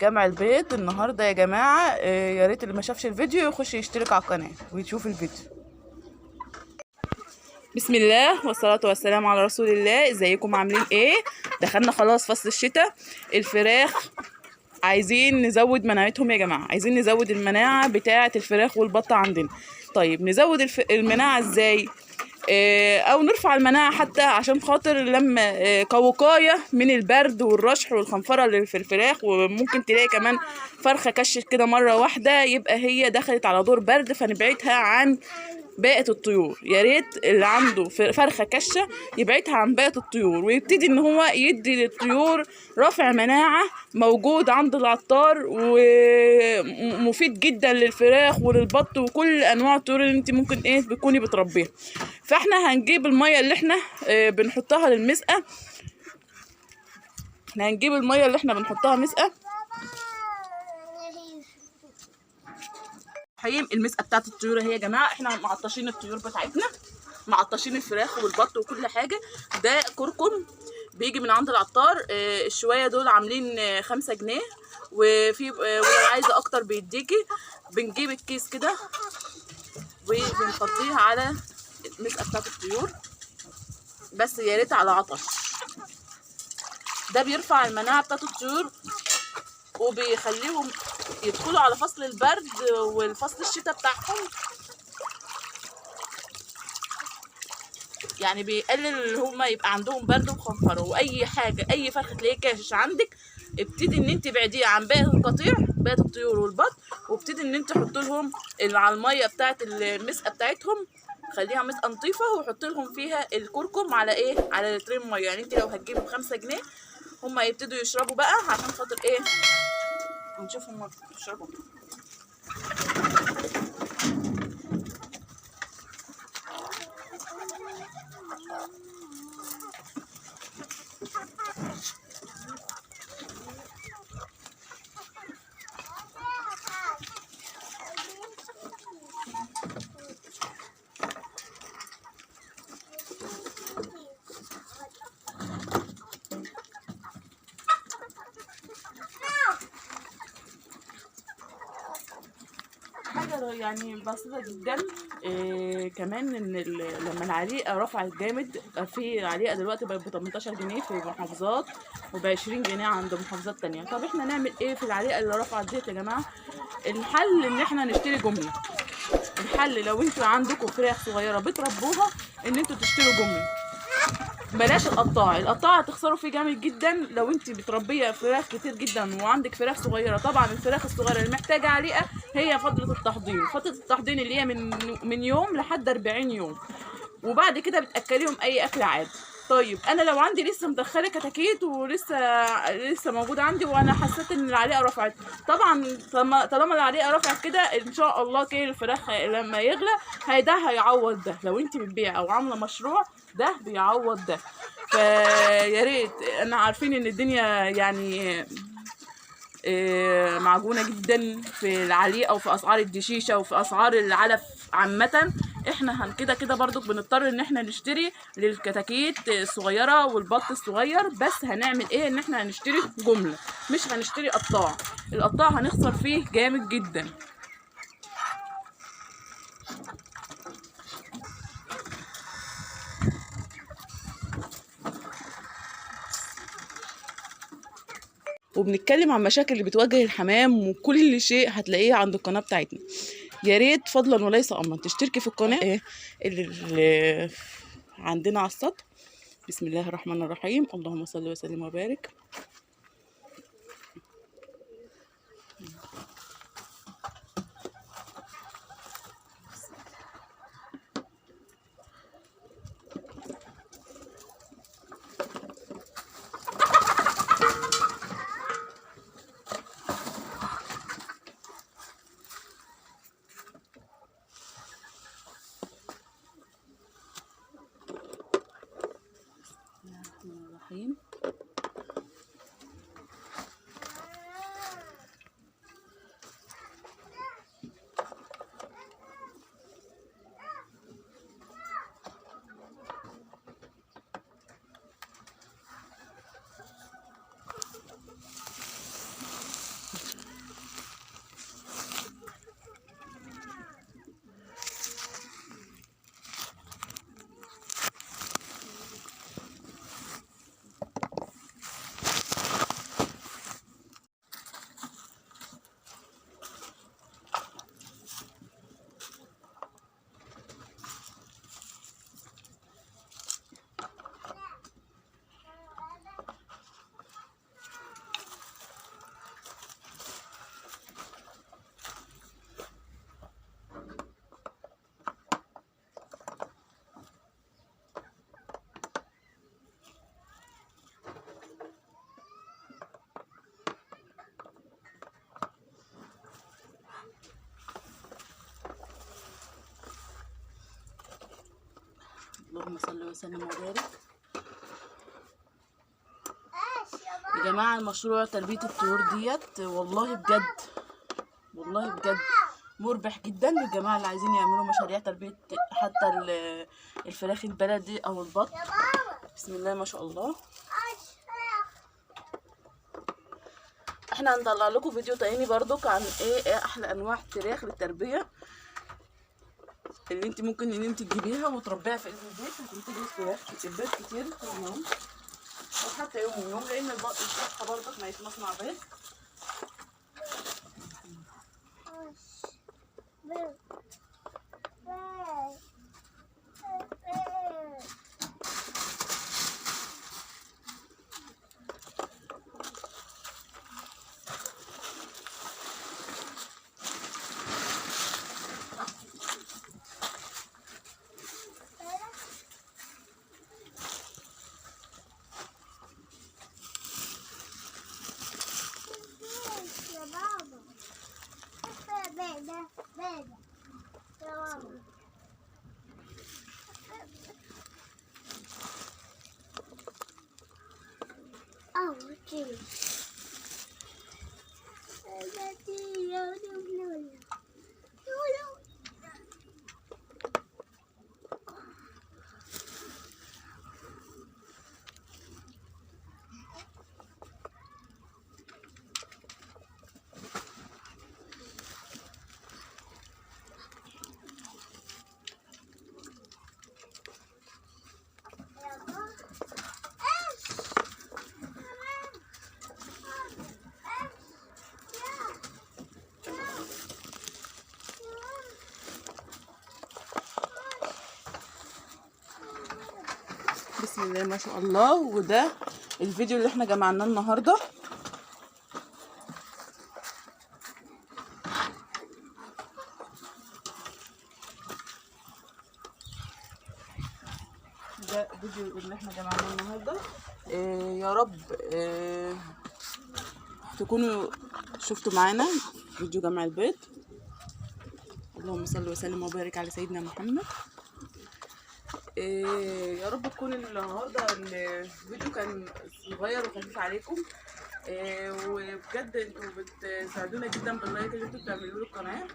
جمع البيض النهارده يا جماعه. يا ريت اللي ما شافش الفيديو يخش يشترك على القناه ويشوف الفيديو. بسم الله والصلاه والسلام على رسول الله. ازيكم عاملين ايه؟ دخلنا خلاص فصل الشتاء. الفراخ عايزين نزود مناعتهم يا جماعه، عايزين نزود المناعه بتاعه الفراخ والبطه عندنا. طيب نزود المناعه ازاي؟ او نرفع المناعه حتى عشان خاطر لما كوقايه من البرد والرشح والخنفره اللي في الفراخ. وممكن تلاقي كمان فرخه كشت كده مره واحده، يبقى هي دخلت على دور برد، فنبعدها عن باقة الطيور. يا ريت اللي عنده فرخه كشه يبعدها عن باقة الطيور، ويبتدي ان هو يدي للطيور رافع مناعه موجود عند العطار ومفيد جدا للفراخ وللبط وكل انواع الطيور اللي انت ممكن بتكوني بتربيها. فاحنا هنجيب الميه اللي احنا بنحطها للمسقه. احنا هنجيب الميه اللي احنا بنحطها مسقه. المسقه بتاعت الطيور اهي يا جماعه. احنا معطشين الطيور بتاعتنا، معطشين الفراخ والبط وكل حاجه. ده كركم بيجي من عند العطار. الشويه دول عاملين 5 جنيه، وفي ولو عايزه اكتر بيديكي. بنجيب الكيس كده وبنفضيه على المسقه بتاعت الطيور، بس يا ريت على عطش. ده بيرفع المناعه بتاعت الطيور وبيخليهم يدخلوا على فصل البرد والفصل الشتاء بتاعهم. يعني بيقلل اللي هما يبقى عندهم برد وخنفره واي حاجه. اي فرخه تلاقيه كاشش عندك، ابتدي ان انت بعديه عن باقي القطيع، باقي الطيور والبط، وابتدي ان انت تحط لهم على الميه بتاعه المسقه بتاعتهم. خليها مسقه نظيفه وحط لهم فيها الكركم على على لترين ميه. يعني انت لو هتجيبي ب5 جنيه هما يبتدوا يشربوا بقى عشان خاطر هنشوف هما بيشربوا. حاجة يعني بسيطة جدا. كمان ان لما العليقة رفعت جامد، في عليقة دلوقتي بقت ب18 جنيه في محافظات وب20 جنيه عند محافظات تانية. طب احنا نعمل ايه في العليقة اللي رفعت ديت يا جماعة؟ الحل ان احنا نشتري جملة. الحل لو انتوا عندكم فراخ صغيرة بتربوها ان انتوا تشتروا جملة، بلاش القطاع. القطاع هتخسروا فيه جامد جدا. لو انت بتربيه فراخ كتير جدا وعندك فراخ صغيره، طبعا الفراخ الصغيره اللي محتاجه عليقه هي فتره التحضير. فتره التحضير اللي هي من يوم لحد 40 يوم، وبعد كده بتاكليهم اي اكل عادي. طيب انا لو عندي لسه مدخله كتاكيت ولسه موجوده عندي وانا حسيت ان العليقه رفعت، طبعا طالما العليقه رفعت كده ان شاء الله كيلو الفراخ لما يغلى ده هيعوض ده. لو انت بتبيع او عامله مشروع ده بيعوض ده. فيا ريت، انا عارفين ان الدنيا يعني معجونه جدا في العليقه وفي اسعار الدشيشه وفي اسعار العلف عامه. احنا كده كده برضو بنضطر ان احنا نشتري للكتاكيت الصغيره والبط الصغير، بس هنعمل ان احنا هنشتري جمله، مش هنشتري قطاع. القطاع هنخسر فيه جامد جدا. وبنتكلم عن مشاكل اللي بتواجه الحمام وكل شيء هتلاقيه عند القناه بتاعتنا. يا ريت فضلا وليس امرا تشتركي في القناه اللي عندنا على السطح. بسم الله الرحمن الرحيم. اللهم صل وسلم وبارك. الرحمن الرحيم. اللهم صل وسلم وبارك. يا جماعه المشروع تربيه الطيور ديت والله بجد والله بجد مربح جدا للجماعه اللي عايزين يعملوا مشاريع تربيه حتى الفراخ البلدي او البط. بسم الله ما شاء الله. احنا هنطلع لكم فيديو تاني برضك عن ايه احلى انواع فراخ للتربيه اللي انت ممكن ان انت تجيبيها وتربيها في البيت وتنتجي فراخ البيت كتير كل يوم او حتى يوم ويوم، لان الصحه برضك ما يتمصنع بيت. بسم الله ما شاء الله. وده الفيديو اللي احنا جمعناه النهارده. ده الفيديو اللي احنا جمعناه النهارده. يا رب تكونوا شفتوا معانا فيديو جمع البيض. اللهم صل وسلم وبارك على سيدنا محمد. يا رب تكون النهارده الفيديو كان صغير وخفيف عليكم. وبجد انتوا بتساعدونا جدا باللايك اللي انتوا بتعملوه للقناه.